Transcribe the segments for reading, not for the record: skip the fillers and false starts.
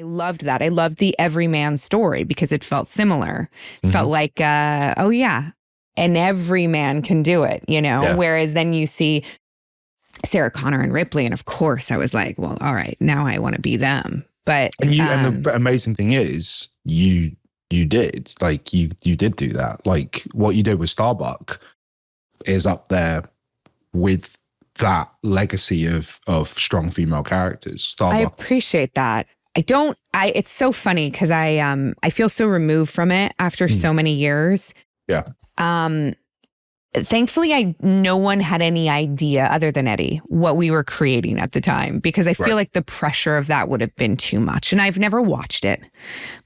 I loved that. I loved the everyman story because it felt similar. Felt like, oh yeah, and every man can do it, you know? Yeah. Whereas then you see Sarah Connor and Ripley, and of course I was like, well, all right, now I want to be them. But and the amazing thing is you did, like, you did do that. Like, what you did with Starbuck is up there with that legacy of strong female characters. Starbuck. I appreciate that. It's so funny because I feel so removed from it after so many years. Yeah. Thankfully, no one had any idea other than Eddie what we were creating at the time, because I feel like the pressure of that would have been too much. And I've never watched it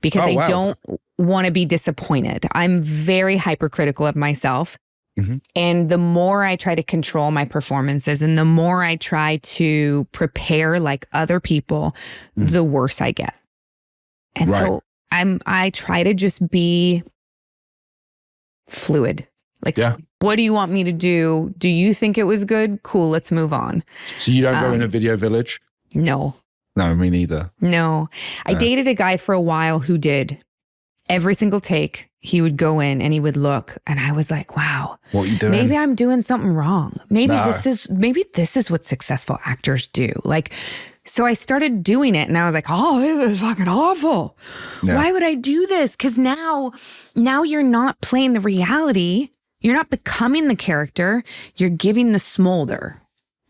because I don't want to be disappointed. I'm very hypercritical of myself. And the more I try to control my performances and the more I try to prepare like other people, the worse I get. And so I try to just be fluid. Like, what do you want me to do? Do you think it was good? Cool, let's move on. So you don't go in a video village? No. No, me neither. No. I dated a guy for a while who did. Every single take, he would go in and he would look, and I was like, wow, what are you doing? Maybe I'm doing something wrong. Maybe this is what successful actors do. Like, so I started doing it and I was like, oh, this is fucking awful. Yeah. Why would I do this? Because now you're not playing the reality. You're not becoming the character. You're giving the smolder.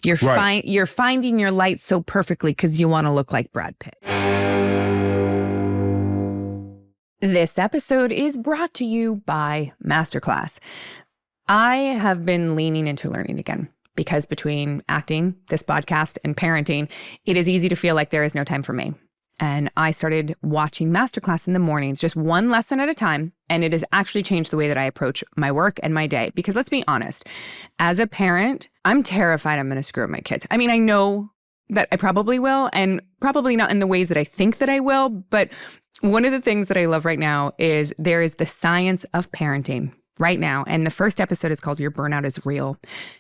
You're finding your light so perfectly because you want to look like Brad Pitt. This episode is brought to you by Masterclass. I have been leaning into learning again because between acting, this podcast, and parenting, it is easy to feel like there is no time for me. And I started watching Masterclass in the mornings, just one lesson at a time. And it has actually changed the way that I approach my work and my day. Because let's be honest, as a parent, I'm terrified I'm going to screw up my kids. I mean, I know that I probably will, and probably not in the ways that I think that I will. But one of the things that I love right now is there is the science of parenting right now. And the first episode is called Your Burnout is Real.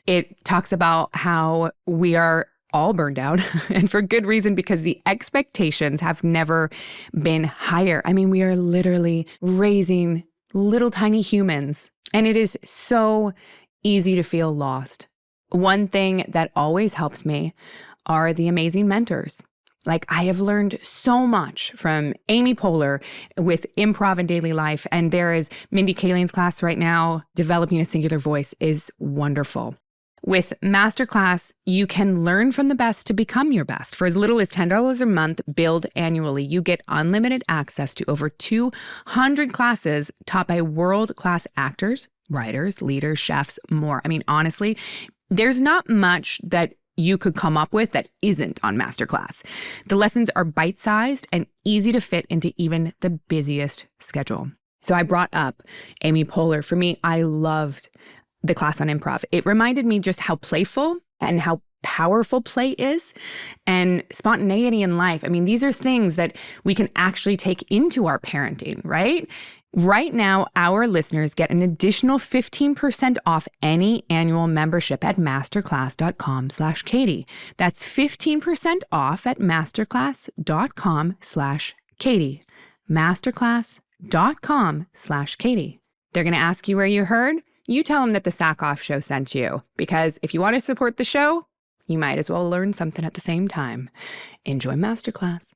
It talks about how we are all burned out, and for good reason, because the expectations have never been higher. I mean, we are literally raising little tiny humans, and it is so easy to feel lost. One thing that always helps me are the amazing mentors. Like, I have learned so much from Amy Poehler with Improv in Daily Life, and there is Mindy Kaling's class right now, Developing a Singular Voice, is wonderful. With Masterclass, you can learn from the best to become your best. For as little as $10 a month, billed annually, you get unlimited access to over 200 classes taught by world-class actors, writers, leaders, chefs, more. I mean, honestly, there's not much that you could come up with that isn't on Masterclass. The lessons are bite-sized and easy to fit into even the busiest schedule. So I brought up Amy Poehler. For me, I loved the class on improv. It reminded me just how playful and how powerful play is, and spontaneity in life. I mean, these are things that we can actually take into our parenting, right? Right now, our listeners get an additional 15% off any annual membership at masterclass.com/Katee. That's 15% off at masterclass.com/Katee. Masterclass.com/Katee. They're going to ask you where you heard. You tell them that the Sackhoff Show sent you, because if you want to support the show, you might as well learn something at the same time. Enjoy Masterclass.